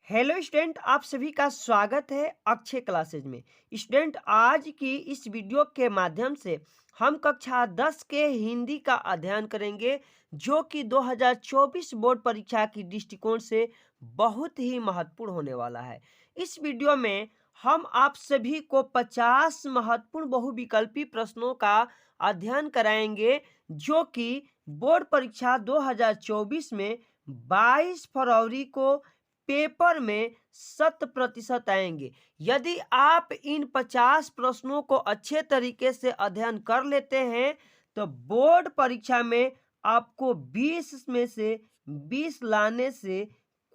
Hello student, आप सभी का स्वागत है अक्षय क्लासेज में। स्टूडेंट, आज की इस वीडियो के माध्यम से हम कक्षा 10 के हिंदी का अध्ययन करेंगे, जो कि 2024 बोर्ड परीक्षा की दृष्टिकोण से बहुत ही महत्वपूर्ण होने वाला है। इस वीडियो में हम आप सभी को 50 महत्वपूर्ण बहुविकल्पी प्रश्नों का अध्ययन कराएंगे, जो कि बोर्ड परीक्षा 2024 में 22 फरवरी को पेपर में 100% आएंगे। यदि आप इन 50 प्रश्नों को अच्छे तरीके से अध्ययन कर लेते हैं तो बोर्ड परीक्षा में आपको 20 में से 20 लाने से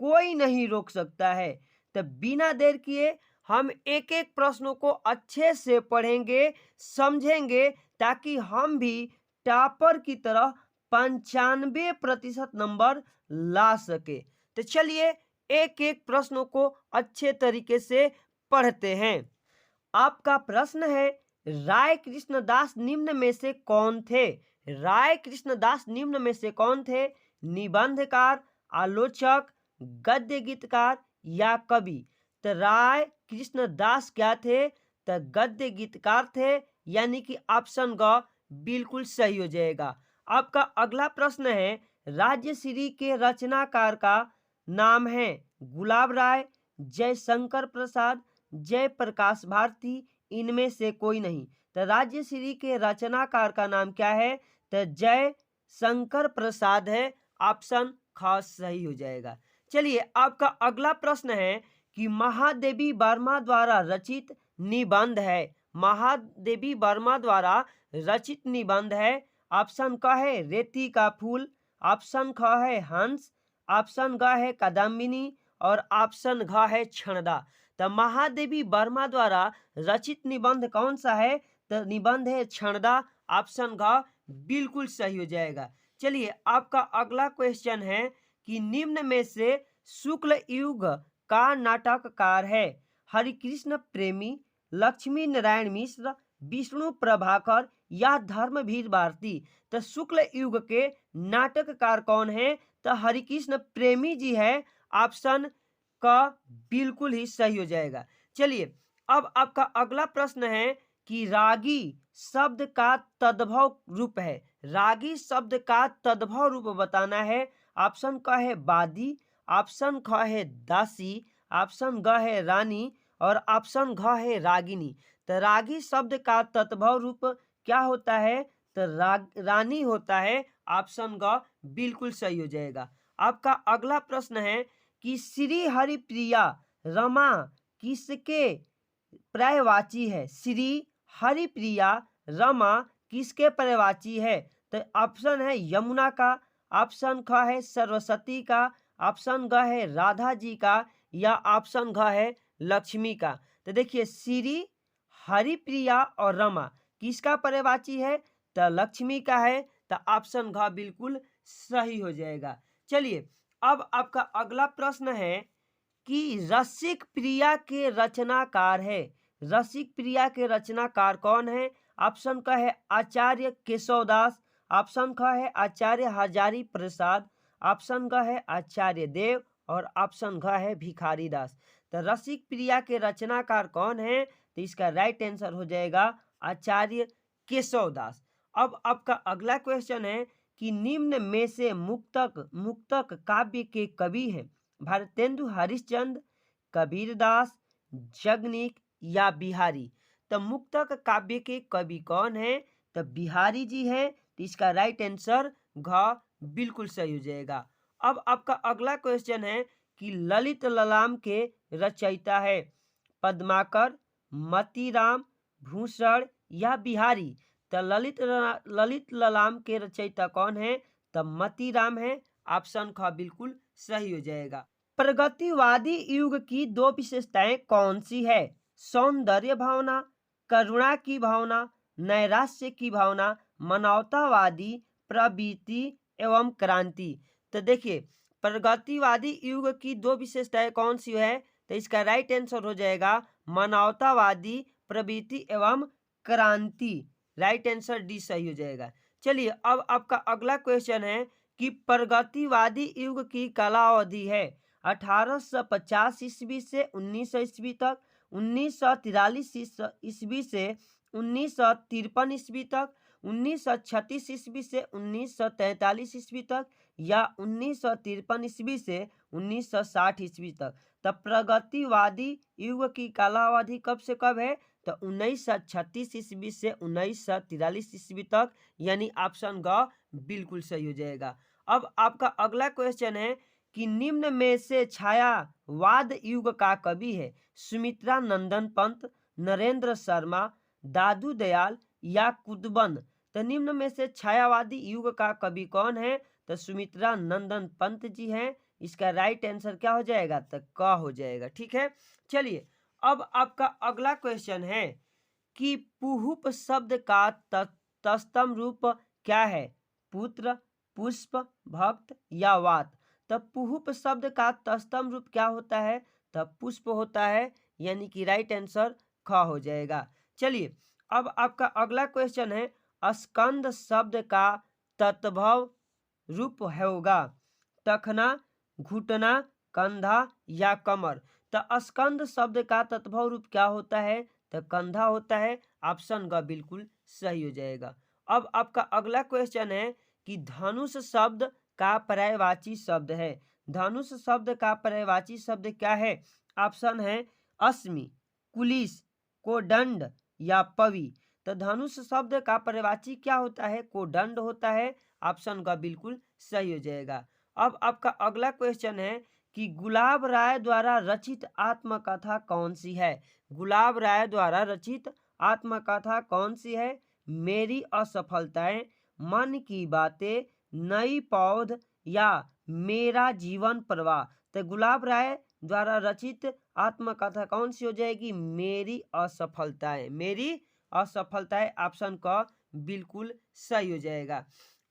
कोई नहीं रोक सकता है। तो बिना देर किए हम एक एक प्रश्नों को अच्छे से पढ़ेंगे, समझेंगे, ताकि हम भी टॉपर की तरह 95% नंबर ला सके। तो चलिए एक एक प्रश्नों को अच्छे तरीके से पढ़ते हैं। आपका प्रश्न है, राय कृष्णदास निम्न में से कौन थे? राय कृष्णदास निम्न में से कौन थे? निबंधकार, आलोचक, गद्य गीतकार या कवि? तो राय कृष्णदास क्या थे? तो गद्य गीतकार थे, यानी कि ऑप्शन ग बिल्कुल सही हो जाएगा। आपका अगला प्रश्न है, राज्यश्री के रचनाकार का नाम है गुलाब राय, जयशंकर प्रसाद, जयप्रकाश भारती, इनमें से कोई नहीं। तो राज्यश्री के रचनाकार का नाम क्या है? तो जय शंकर प्रसाद है। ऑप्शन ख सही हो जाएगा। चलिए, आपका अगला प्रश्न है कि महादेवी वर्मा द्वारा रचित निबंध है। महादेवी वर्मा द्वारा रचित निबंध है। ऑप्शन क है रेती का फूल, ऑप्शन ख है हंस, ऑप्शन ग है कादम्बिनी और ऑप्शन घ है क्षणदा। तो महादेवी वर्मा द्वारा रचित निबंध कौन सा है? तो निबंध है क्षणदा। ऑप्शन घ बिल्कुल सही हो जाएगा। चलिए, आपका अगला क्वेश्चन है कि निम्न में से शुक्ल युग का नाटककार है? हरिकृष्ण प्रेमी, लक्ष्मी नारायण मिश्र, विष्णु प्रभाकर या धर्मवीर भारती? तो शुक्ल युग के नाटककार कौन है? तो हरिकृष्ण प्रेमी जी है। ऑप्शन का बिल्कुल ही सही हो जाएगा। चलिए, अब आपका अगला प्रश्न है कि रागी शब्द का तद्भव रूप है। रागी शब्द का तद्भव रूप बताना है। ऑप्शन का है वादी, ऑप्शन ख है दासी, ऑप्शन ग है रानी और ऑप्शन घ है रागिनी। तो रागी शब्द का तद्भव रूप क्या होता है? तो रानी होता है। ऑप्शन ग बिल्कुल सही हो जाएगा। आपका अगला प्रश्न है कि श्री हरिप्रिया रमा किसके पर्यायवाची है? श्री हरिप्रिया रमा किसके पर्यायवाची है? तो ऑप्शन है यमुना का, ऑप्शन ख है सरस्वती का, ऑप्शन ग है राधा जी का या ऑप्शन घ है लक्ष्मी का। तो देखिए, श्री हरिप्रिया और रमा किसका पर्यायवाची है? तो लक्ष्मी का है। तो ऑप्शन घ बिल्कुल सही हो जाएगा। चलिए, अब आपका अगला प्रश्न है कि रसिक प्रिया के रचनाकार है। रसिक प्रिया के रचनाकार कौन है? ऑप्शन का है आचार्य केशवदास, ऑप्शन का है आचार्य हजारी प्रसाद, ऑप्शन का है आचार्य देव और ऑप्शन घ है भिखारी दास। तो रसिक प्रिया के रचनाकार कौन है? तो इसका राइट आंसर हो जाएगा आचार्य केशवदास। अब आपका अगला क्वेश्चन है कि निम्न में से मुक्तक मुक्तक काव्य के कवि हैं? भारतेंदु हरिश्चंद्र, कबीरदास, जगनीक या बिहारी? तो मुक्तक काव्य के कवि कौन है? तो बिहारी जी है। तो इसका राइट आंसर घ बिल्कुल सही हो जाएगा। अब आपका अगला क्वेश्चन है कि ललित ललाम के रचयिता है पद्माकर, मतीराम, भूषण या बिहारी? तो ललित ललाम के रचयिता कौन है? तो मतीराम है। ऑप्शन ख बिल्कुल सही हो जाएगा। प्रगतिवादी युग की दो विशेषताएं कौन सी है? सौंदर्य भावना, करुणा की भावना, नैराश्य की भावना, मानवतावादी प्रवृत्ति एवं क्रांति? तो देखिए, प्रगतिवादी युग की दो विशेषताएं कौन सी है? तो इसका राइट आंसर हो जाएगा मानवतावादी प्रवृत्ति एवं क्रांति। राइट आंसर डी सही हो जाएगा। चलिए, अब आपका अगला क्वेश्चन है कि प्रगतिवादी युग की कालावधि है। 1850 ईस्वी से 1900 ईस्वी तक, 1943 ईस्वी से 1953 ईस्वी तक, 1936 ईस्वी से 1943 ईस्वी तक, या 1953 ईस्वी से 1960 ईस्वी तक। तब प्रगतिवादी युग की कालावधि कब से कब है? तो 1936 ईस्वी से 1943 ईस्वी तक, यानी ऑप्शन ग बिल्कुल सही हो जाएगा। अब आपका अगला क्वेश्चन है कि निम्न में से छायावाद युग का कवि है? सुमित्रा नंदन पंत, नरेंद्र शर्मा, दादू दयाल या कुतुबन। तो निम्न में से छायावादी युग का कवि कौन है? तो सुमित्रा नंदन पंत जी हैं। इसका राइट आंसर क्या हो जाएगा? तो क हो जाएगा। ठीक है, चलिए अब आपका अगला क्वेश्चन है कि पुहुप शब्द का तत्सम रूप क्या है? पुत्र, पुष्प, भक्त या वात। तब पुहुप शब्द का तत्सम रूप क्या होता है? तब पुष्प होता है, यानी कि राइट आंसर ख हो जाएगा। चलिए अब आपका अगला क्वेश्चन है स्कंद शब्द का तत्भव रूप होगा? तखना, घुटना, कंधा या कमर। तो स्कंद शब्द का तत्भव रूप क्या होता है? तो कंधा होता है। ऑप्शन ग बिल्कुल सही हो जाएगा। अब आपका अगला क्वेश्चन है कि धनुष शब्द का पर्यायवाची शब्द है। धनुष शब्द का पर्यायवाची शब्द क्या है? ऑप्शन है अस्मि, कुलिस, कोदंड या पवि। तो धनुष शब्द का पर्यायवाची क्या होता है? कोदंड होता है। ऑप्शन ग बिल्कुल सही हो जाएगा। अब आपका अगला क्वेश्चन है कि गुलाब राय द्वारा रचित आत्मकथा कौन सी है? गुलाब राय द्वारा रचित आत्मकथा कौन सी है? मेरी असफलताएं, मन की बातें, नई पौध या मेरा जीवन प्रवाह। तो गुलाब राय द्वारा रचित आत्मकथा कौन सी हो जाएगी? मेरी असफलताएं। मेरी असफलताएं ऑप्शन क बिल्कुल सही हो जाएगा।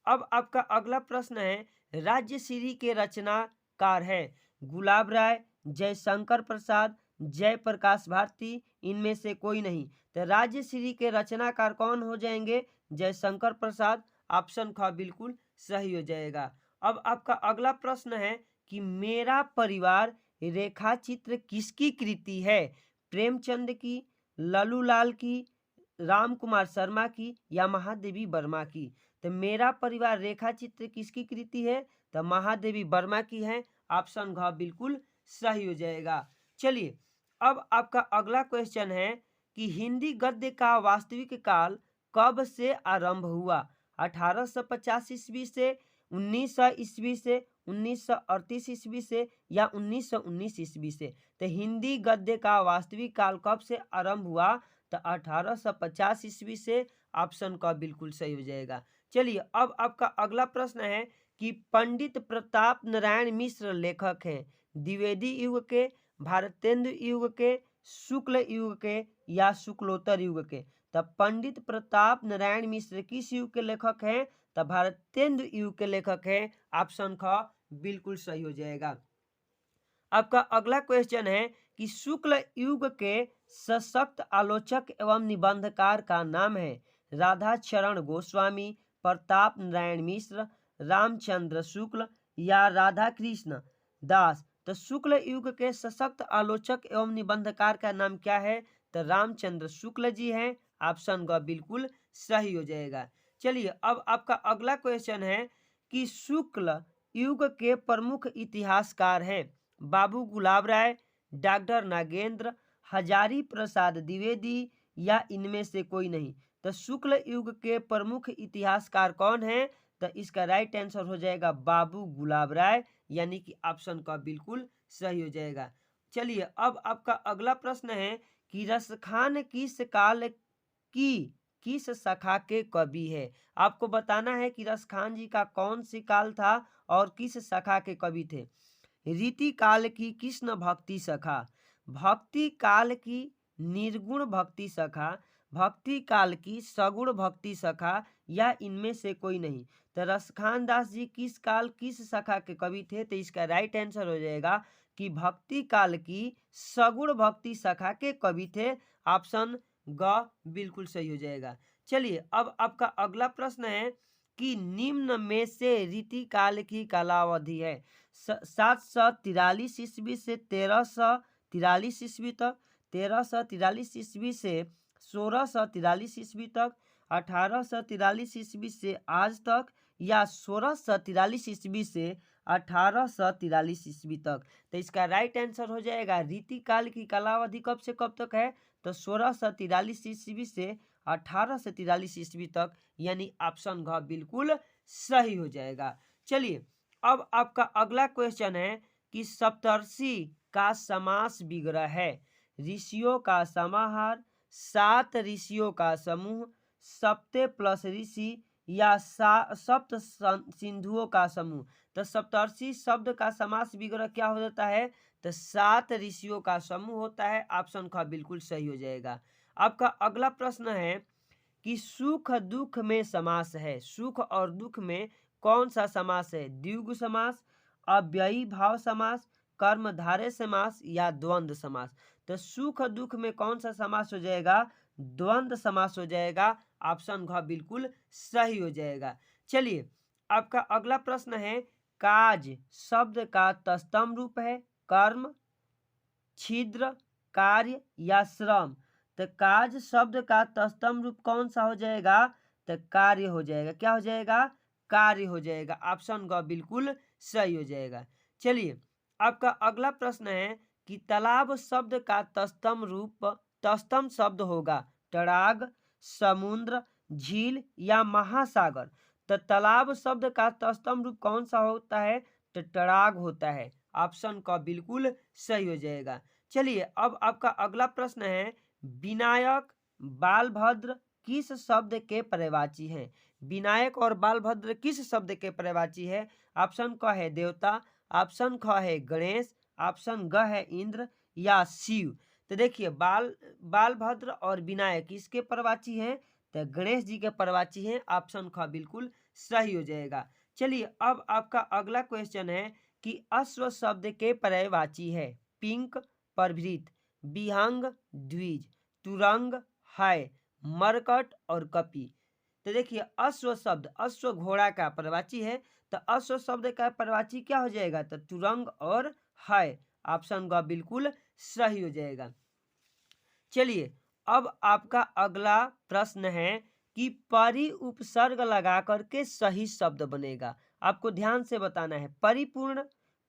अब आपका अगला प्रश्न है राज्यश्री के रचनाकार है? गुलाब राय, जयशंकर प्रसाद, जयप्रकाश भारती, इनमें से कोई नहीं। तो राज्यश्री के रचनाकार कौन हो जाएंगे? जयशंकर प्रसाद। ऑप्शन ख बिल्कुल सही हो जाएगा। अब आपका अगला प्रश्न है कि मेरा परिवार रेखा चित्र किसकी कृति है? प्रेमचंद की, लल्लूलाल की, राम कुमार शर्मा की या महादेवी वर्मा की। तो मेरा परिवार रेखा चित्र किसकी कृति है? तो महादेवी वर्मा की है। ऑप्शन घ बिल्कुल सही हो जाएगा। चलिए अब आपका अगला क्वेश्चन है कि हिंदी गद्य का वास्तविक काल कब से आरंभ हुआ? 1850 ईस्वी से, 1900 ईस्वी से, 1938 ईस्वी से या 1919 ईस्वी से। तो हिंदी गद्य का वास्तविक काल कब से आरंभ हुआ? तो 1850 ईस्वी से। ऑप्शन का बिल्कुल सही हो जाएगा। चलिए अब आपका अगला प्रश्न है कि पंडित प्रताप नारायण मिश्र लेखक हैं? द्विवेदी युग के, भारतेंदु युग के, शुक्ल युग के या शुक्लोत्तर युग के। तब पंडित प्रताप नारायण मिश्र किस युग के लेखक हैं? तब भारतेंदु युग के लेखक हैं। ऑप्शन ख बिल्कुल सही हो जाएगा। आपका अगला क्वेश्चन है कि शुक्ल युग के सशक्त आलोचक एवं निबंधकार का नाम है? राधा चरण गोस्वामी, प्रताप नारायण मिश्र, रामचंद्र शुक्ल या राधा कृष्ण दास। तो शुक्ल युग के सशक्त आलोचक एवं निबंधकार का नाम क्या है? तो रामचंद्र शुक्ल जी हैं। ऑप्शन ग बिल्कुल सही हो जाएगा। चलिए अब आपका अगला क्वेश्चन है कि शुक्ल युग के प्रमुख इतिहासकार हैं? बाबू गुलाब राय, डॉक्टर नागेंद्र, हजारी प्रसाद द्विवेदी या इनमें से कोई नहीं। तो शुक्ल युग के प्रमुख इतिहासकार कौन है? तो इसका राइट आंसर हो जाएगा बाबू गुलाब राय, यानी कि ऑप्शन का बिल्कुल सही हो जाएगा। चलिए अब आपका अगला प्रश्न है कि रसखान किस काल की किस शाखा के कवि है? आपको बताना है कि रसखान जी का कौन सी काल था और किस शाखा के कवि थे। रीति काल की कृष्ण भक्ति शाखा, भक्ति काल की निर्गुण भक्ति शाखा, भक्ति काल की सगुण भक्ति शाखा या इनमें से कोई नहीं। तो रसखान दास जी किस काल किस शाखा के कवि थे? तो इसका राइट आंसर हो जाएगा कि भक्ति काल की सगुण भक्ति शाखा के कवि थे। ऑप्शन ग बिल्कुल सही हो जाएगा। चलिए अब आपका अगला प्रश्न है कि निम्न में से रीतिकाल की कालावधि है? 743 ईस्वी से 1343 ईस्वी तक, 1343 ईस्वी से 1643 ईस्वी तक, 1843 ईस्वी से आज तक, या 1643 ईस्वी से 1843 ईस्वी तक। तो इसका राइट आंसर हो जाएगा रीतिकाल की कालावधि कब से कब तक है? तो 1643 ईस्वी से 1843 ईस्वी तक, यानी ऑप्शन घ बिल्कुल सही हो जाएगा। चलिए अब आपका अगला क्वेश्चन है कि सप्तर्षि का समास विग्रह है। ऋषियों का समाहार, 7 ऋषियों का समूह, सप्ते प्लस ऋषि, या सप्त सिंधुओं का समूह। तो सप्तर्षि शब्द का समास विग्रह क्या हो जाता है? तो 7 ऋषियों का समूह होता है। ऑप्शन ख बिल्कुल सही हो जाएगा। आपका अगला प्रश्न है कि सुख दुख में समास है। सुख और दुख में कौन सा समास है? द्विगु समास, अव्ययी भाव समास, कर्मधारय समास, या द्वंद्व समास। तो सुख दुख में कौन सा समास हो जाएगा? द्वंद्व समास हो जाएगा। ऑप्शन घ बिल्कुल सही हो जाएगा। चलिए आपका अगला प्रश्न है, काज शब्द का तत्सम रूप है कर्म, छिद्र, कार्य, या श्रम। तो काज शब्द का तत्सम रूप कौन सा हो जाएगा? तो कार्य हो जाएगा। क्या हो जाएगा? कार्य हो जाएगा। ऑप्शन ग बिल्कुल सही हो जाएगा। चलिए आपका अगला प्रश्न है कि तालाब शब्द का तत्सम शब्द होगा तड़ाग, समुद्र, झील, या महासागर। तो तालाब शब्द का तत्सम रूप कौन सा होता है? तो तड़ाग होता है। ऑप्शन क बिल्कुल सही हो जाएगा। चलिए अब आपका अगला प्रश्न है, विनायक, बालभद्र किस शब्द के पर्यायवाची हैं? विनायक और बालभद्र किस शब्द के पर्यायवाची है? ऑप्शन क है देवता, ऑप्शन ख है गणेश, ऑप्शन ग है इंद्र, या शिव। तो देखिए बालभद्र और विनायक किसके पर्यायवाची हैं? तो गणेश जी के पर्यायवाची हैं। ऑप्शन ख बिल्कुल सही हो जाएगा। चलिए अब आपका अगला क्वेश्चन है कि अश्व शब्द के पर्यायवाची है पिंक, प्रभृत, विहंग, द्विज, तुरंग, है, मरकट, और कपि। तो देखिए अश्व शब्द, अश्व घोड़ा का पर्यायवाची है। तो अश्व शब्द का पर्यायवाची क्या हो जाएगा? तो तुरंग और है। ऑप्शन ग बिल्कुल सही हो जाएगा। चलिए अब आपका अगला प्रश्न है कि परि उपसर्ग लगा करके सही शब्द बनेगा। आपको ध्यान से बताना है। परिपूर्ण,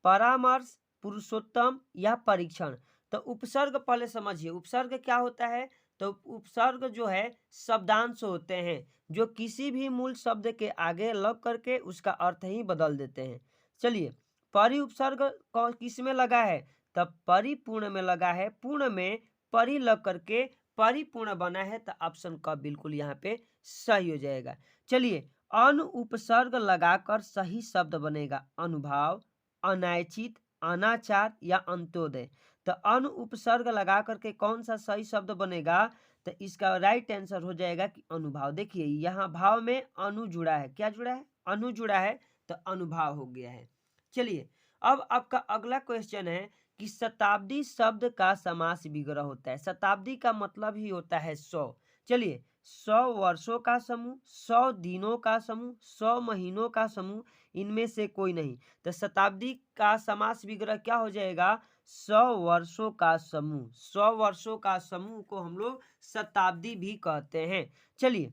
परामर्श, पुरुषोत्तम, या परीक्षण। तो उपसर्ग पहले समझिए। उपसर्ग क्या होता है? तो उपसर्ग जो है शब्दांश होते हैं जो किसी भी मूल शब्द के आगे लग करके उसका अर्थ ही बदल देते हैं। चलिए परि उपसर्ग किस में लगा है? तब परिपूर्ण में लगा है। पूर्ण में परि लग करके परिपूर्ण बना है। तो ऑप्शन क बिल्कुल यहाँ पे सही हो जाएगा। चलिए अनु उपसर्ग लगाकर सही शब्द बनेगा अनुभाव, अनैचित, अनाचार, या अंत्योदय। तो अनु उपसर्ग लगा करके कौन सा सही शब्द बनेगा? तो इसका राइट आंसर हो जाएगा कि अनुभाव। देखिए यहाँ भाव में अनु जुड़ा है। क्या जुड़ा है? अनु जुड़ा है। तो अनुभाव हो गया है। चलिए अब आपका अगला क्वेश्चन है कि शताब्दी शब्द का समास विग्रह होता है। शताब्दी का मतलब ही होता है 100। चलिए 100 वर्षों का समूह, 100 दिनों का समूह, 100 महीनों का समूह, इनमें से कोई नहीं। तो शताब्दी का समास विग्रह क्या हो जाएगा? 100 वर्षों का समूह। 100 वर्षों का समूह को हम लोग शताब्दी भी कहते हैं। चलिए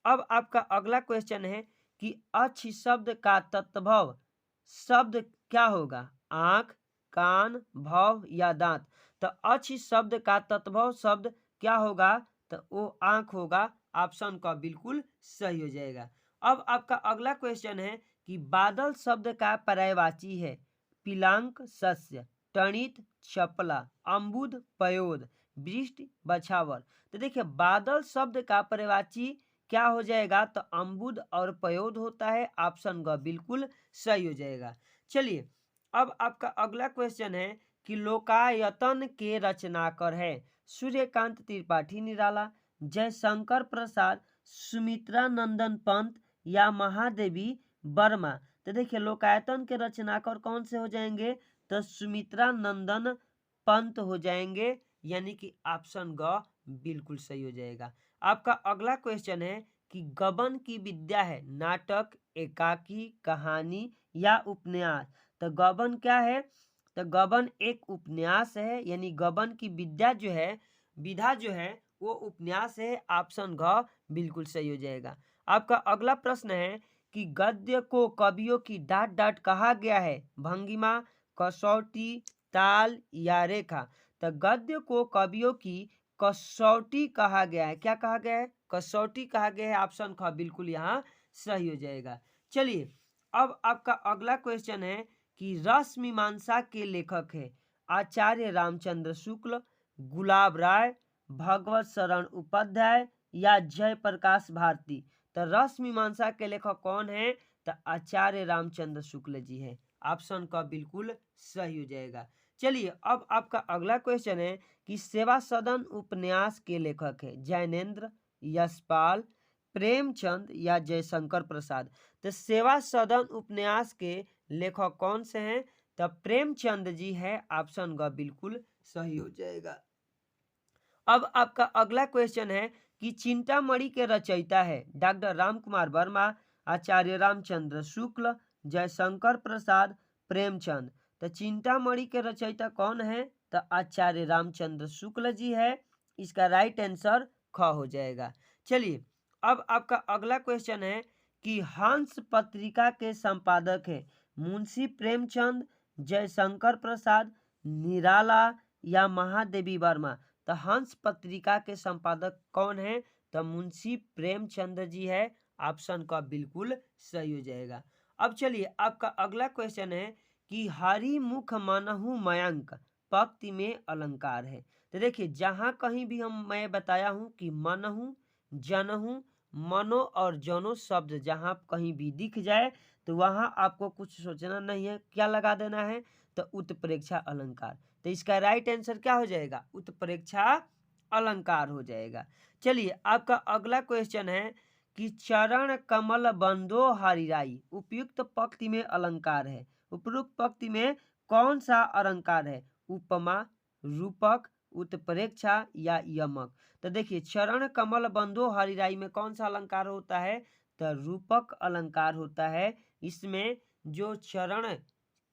अब आपका अगला क्वेश्चन है कि अच्छ शब्द का तत्भव शब्द क्या होगा? आंख, कान, भव, या दांत। तो अच्छ शब्द का तत्भव शब्द क्या होगा? तो वो आंख होगा। ऑप्शन का बिल्कुल सही हो जाएगा। अब आपका अगला क्वेश्चन है कि बादल शब्द का पर्यायवाची है पिलांक सस्य, टणित चपला, अम्बुद पयोद, वृष्टि बछावर। तो देखिए बादल शब्द का पर्यायवाची क्या हो जाएगा? तो अम्बुद और पयोद होता है। ऑप्शन ग बिल्कुल सही हो जाएगा। चलिए अब आपका अगला क्वेश्चन है कि लोकायतन के रचनाकार है सूर्यकांत त्रिपाठी निराला, जयशंकर प्रसाद, सुमित्रा नंदन पंत, या महादेवी वर्मा। तो देखिए लोकायतन के रचनाकार कौन से हो जाएंगे? तो सुमित्रा नंदन पंत हो जाएंगे। यानी कि ऑप्शन ग बिल्कुल सही हो जाएगा। आपका अगला क्वेश्चन है कि गबन की विद्या है नाटक, एकाकी, कहानी या उपन्यास। तो गबन क्या है? तो गबन एक उपन्यास है, यानी गबन की विद्या जो है, विधा जो है वो उपन्यास है। ऑप्शन घ बिल्कुल सही हो जाएगा। आपका अगला प्रश्न है कि गद्य को कवियों की डांट डांट कहा गया है, भंगिमा, कसौटी, ताल या रेखा। तो गद्य को कवियों की कसौटी कहा गया है। क्या कहा गया है? कसौटी कहा गया है। ऑप्शन ख बिल्कुल यहाँ सही हो जाएगा। चलिए, अब आपका अगला क्वेश्चन है कि रस मीमांसा के लेखक है आचार्य रामचंद्र शुक्ल, गुलाब राय, भगवत शरण उपाध्याय या जयप्रकाश भारती। तो रस मीमांसा के लेखक कौन है? तो आचार्य रामचंद्र शुक्ल जी है। ऑप्शन का बिल्कुल सही हो जाएगा। चलिए, अब आपका अगला क्वेश्चन है कि सेवा सदन उपन्यास के लेखक है जैनेन्द्र, यशपाल, प्रेमचंद या जयशंकर प्रसाद। तो सेवा सदन उपन्यास के लेखक कौन से हैं? तो प्रेमचंद जी है। ऑप्शन ग बिल्कुल सही हो जाएगा। अब आपका अगला क्वेश्चन है कि चिंतामणि के रचयिता है डॉक्टर राम कुमार वर्मा, आचार्य रामचंद्र शुक्ल, जयशंकर प्रसाद, प्रेमचंद। तो चिंतामणि के रचयिता कौन है? तो आचार्य रामचंद्र शुक्ल जी है। इसका राइट आंसर ख हो जाएगा। चलिए, अब आपका अगला क्वेश्चन है कि हंस पत्रिका के संपादक है मुंशी प्रेमचंद, जयशंकर प्रसाद, निराला या महादेवी वर्मा। तो हंस पत्रिका के संपादक कौन है? तो मुंशी प्रेमचंद जी है। ऑप्शन का बिल्कुल सही हो जाएगा। अब चलिए, आपका अगला क्वेश्चन है कि हरिमुख मनहु मयंक पंक्ति में अलंकार है। तो देखिए, जहां कहीं भी मैं बताया हूं कि मनहु, जनहु, मनो और जनो शब्द जहां कहीं भी दिख जाए तो वहां आपको कुछ सोचना नहीं है, क्या लगा देना है? तो उत्प्रेक्षा अलंकार। तो इसका राइट आंसर क्या हो जाएगा? उत्प्रेक्षा अलंकार हो जाएगा। चलिए, आपका अगला क्वेश्चन है कि चरण कमल बंदो हरिराई उपयुक्त पंक्ति में अलंकार है। उपयुक्त पंक्ति में कौन सा अलंकार है? उपमा, रूपक, उत्प्रेक्षा या यमक। तो देखिए, चरण कमल बंदो हरिराई में कौन सा अलंकार होता है? तो रूपक अलंकार होता है। इसमें जो चरण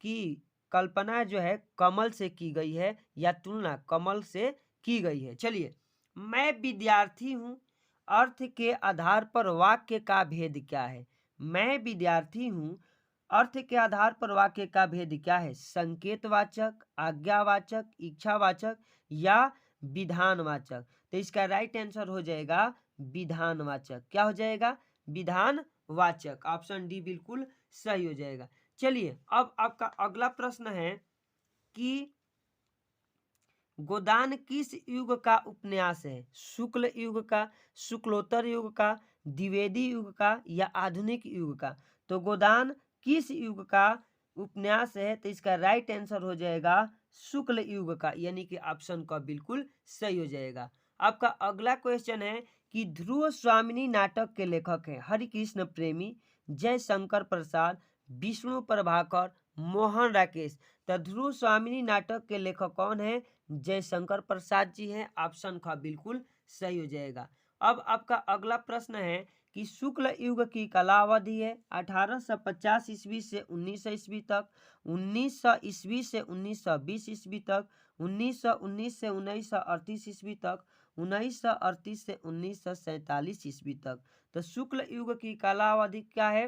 की कल्पना जो है कमल से की गई है या तुलना कमल से की गई है। चलिए, मैं विद्यार्थी हूँ अर्थ के आधार पर वाक्य का भेद क्या है? मैं विद्यार्थी हूँ अर्थ के आधार पर वाक्य का भेद क्या है? संकेतवाचक, आज्ञावाचक, इच्छावाचक या विधानवाचक। तो इसका राइट आंसर हो जाएगा विधानवाचक। क्या हो जाएगा? विधानवाचक। ऑप्शन डी बिल्कुल सही हो जाएगा। चलिए, अब आपका अगला प्रश्न है कि गोदान किस युग का उपन्यास है? शुक्ल युग का, शुक्लोत्तर युग का, द्विवेदी युग का या आधुनिक युग का। तो गोदान किस युग का उपन्यास है? तो इसका राइट आंसर हो जाएगा शुक्ल युग का, यानी कि ऑप्शन का बिल्कुल सही हो जाएगा। आपका अगला क्वेश्चन है कि ध्रुव स्वामिनी नाटक के लेखक हैं हरिकृष्ण प्रेमी, जयशंकर प्रसाद, विष्णु प्रभाकर, मोहन राकेश। तो ध्रुव स्वामिनी नाटक के लेखक कौन है? जयशंकर प्रसाद जी हैं। ऑप्शन का बिल्कुल सही हो जाएगा। अब आपका अगला प्रश्न है कि शुक्ल युग की कालावधि है 1850 ईस्वी से 1900 ईस्वी तक, 1900 ईस्वी से 1920 ईस्वी तक, 1919 से 1938 ईस्वी तक, 1938 से 1947 ईस्वी तक। तो शुक्ल युग की कालावधि क्या है?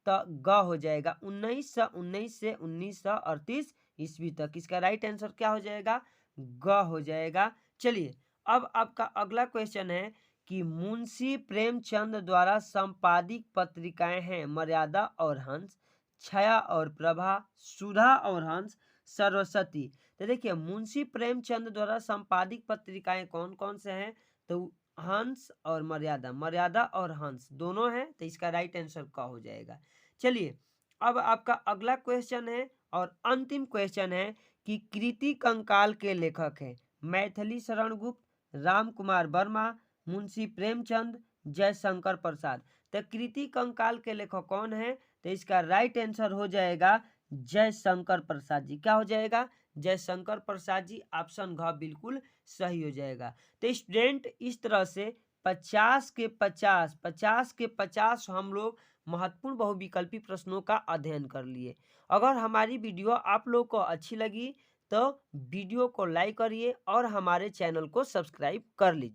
तो ग हो जाएगा 1919 से 1938 ईस्वी तक। इसका राइट आंसर क्या हो जाएगा? ग हो जाएगा। चलिए, अब आपका अगला क्वेश्चन है कि मुंशी प्रेमचंद द्वारा संपादित पत्रिकाएं हैं मर्यादा और हंस, छाया और प्रभा, सुधा और हंस, सरस्वती। तो देखिए, मुंशी प्रेमचंद द्वारा संपादित पत्रिकाएं कौन कौन से हैं? तो हंस और मर्यादा, मर्यादा और हंस दोनों हैं। तो इसका राइट आंसर का हो जाएगा। चलिए, अब आपका अगला क्वेश्चन है और अंतिम क्वेश्चन है कि कृति कंकाल के लेखक हैं मैथिली शरण गुप्त, राम कुमार वर्मा, मुंशी प्रेमचंद, जयशंकर प्रसाद। तो कृति कंकाल के लेखक कौन है? तो इसका राइट आंसर हो जाएगा जयशंकर प्रसाद जी। क्या हो जाएगा? जयशंकर प्रसाद जी। ऑप्शन घ बिल्कुल सही हो जाएगा। तो स्टूडेंट, इस तरह से 50 के 50 50 के 50 हम लोग महत्वपूर्ण बहुविकल्पी प्रश्नों का अध्ययन कर लिए। अगर हमारी वीडियो आप लोग को अच्छी लगी तो वीडियो को लाइक करिए और हमारे चैनल को सब्सक्राइब कर लीजिए।